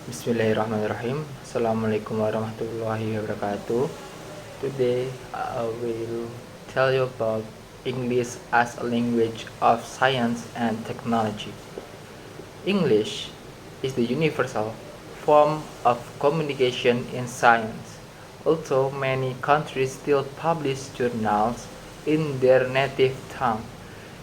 Bismillahirrahmanirrahim. Assalamualaikum warahmatullahi wabarakatuh. Today I will tell you about English as a language of science and technology. English is the universal form of communication in science. Although many countries still publish journals in their native tongue,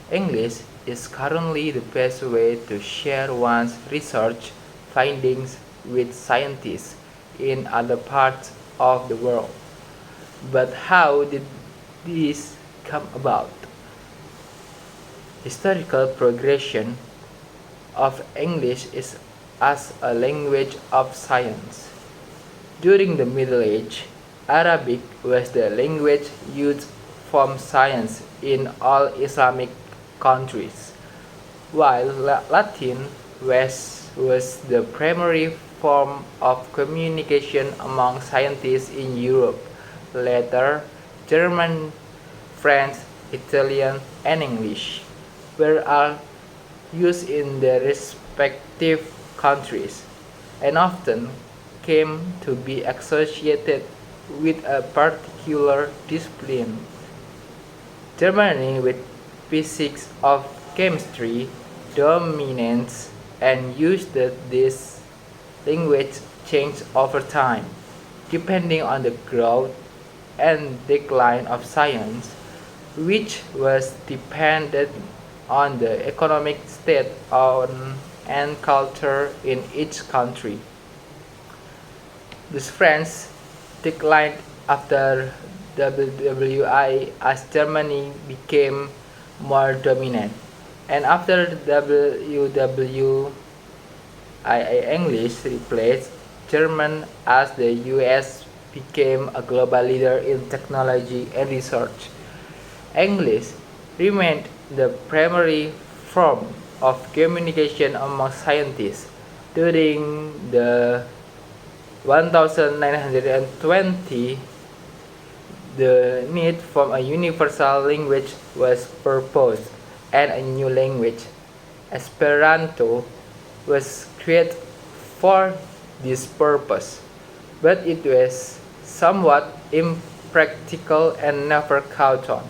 English is currently the best way to share one's research findings with scientists in other parts of the world. But how did this come about? Historical progression of English is as a language of science. During the Middle Age, Arabic was the language used for science in all Islamic countries, while Latin was the primary form of communication among scientists in Europe. Later, German, French, Italian, and English were all used in their respective countries, and often came to be associated with a particular discipline. Germany, with physics of chemistry dominates and use that this language changed over time, depending on the growth and decline of science, which was dependent on the economic state and culture in each country. This French declined after WWI as Germany became more dominant, and after WWII English replaced German as the US became a global leader in technology and research. English remained the primary form of communication among scientists during the 1920. The need for a universal language was proposed, and a new language, Esperanto, was created for this purpose, but it was somewhat impractical and never caught on.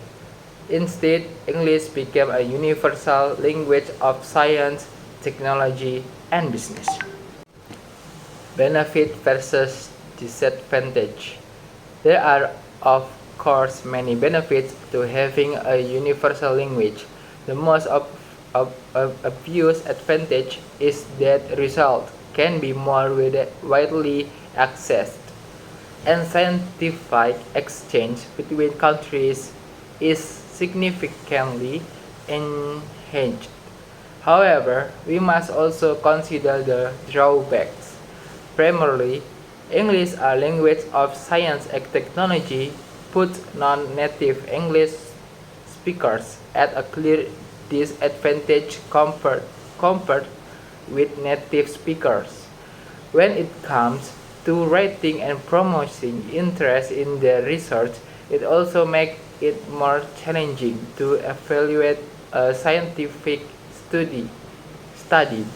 Instead, English became a universal language of science, technology, and business. Benefit versus disadvantage. There are, of course, many benefits to having a universal language. The most obvious advantage is that results can be more widely accessed, and scientific exchange between countries is significantly enhanced. However, we must also consider the drawbacks. Primarily, English, a language of science and technology, puts non-native English speakers at a clear disadvantage compared with native speakers. When it comes to rating and promoting interest in their research, it also makes it more challenging to evaluate a scientific study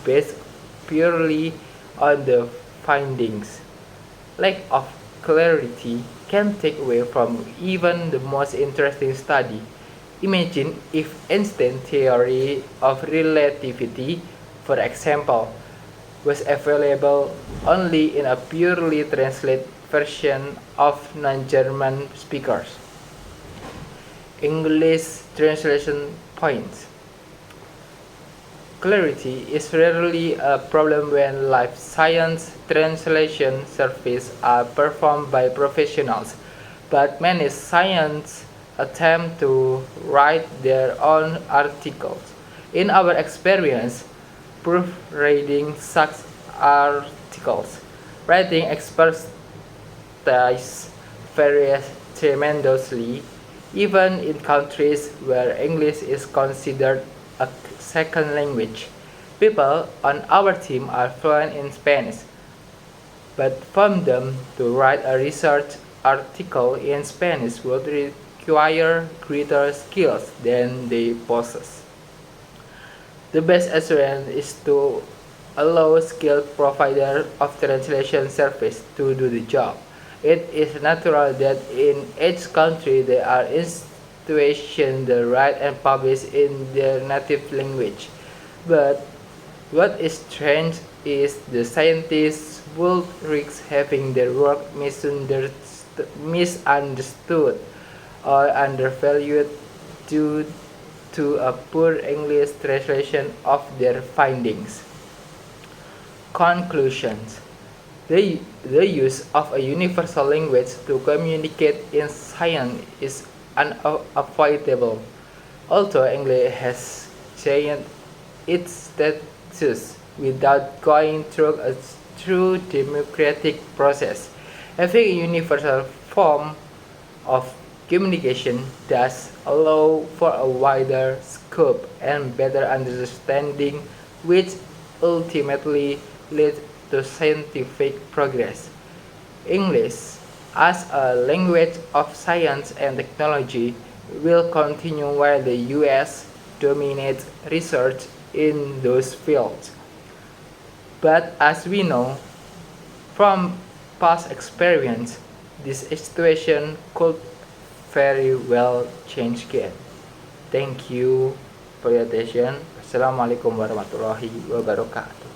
based purely on the findings. Lack of clarity can take away from even the most interesting study. Imagine if Einstein's theory of relativity, for example, was available only in a purely translated version of non-German speakers. English translation points. Clarity is rarely a problem when life science translation services are performed by professionals, but many science attempt to write their own articles. In our experience, proofreading such articles, writing expertise varies tremendously, even in countries where English is considered a second language. People on our team are fluent in Spanish, but for them to write a research article in Spanish would require greater skills than they possess. The best assurance is to allow skilled provider of translation service to do the job. It is natural that in each country there are institutions that write and publish in their native language. But what is strange is the scientists would risk having their work misunderstood or undervalued due to a poor English translation of their findings. Conclusions. The use of a universal language to communicate in science is unavoidable. Although English has changed its status without going through a true democratic process, having a universal form of communication does allow for a wider scope and better understanding, which ultimately leads to scientific progress. English, as a language of science and technology, will continue while the US dominates research in those fields. But as we know from past experience, this situation could very well change again. Thank you for your attention. Assalamualaikum warahmatullahi wabarakatuh.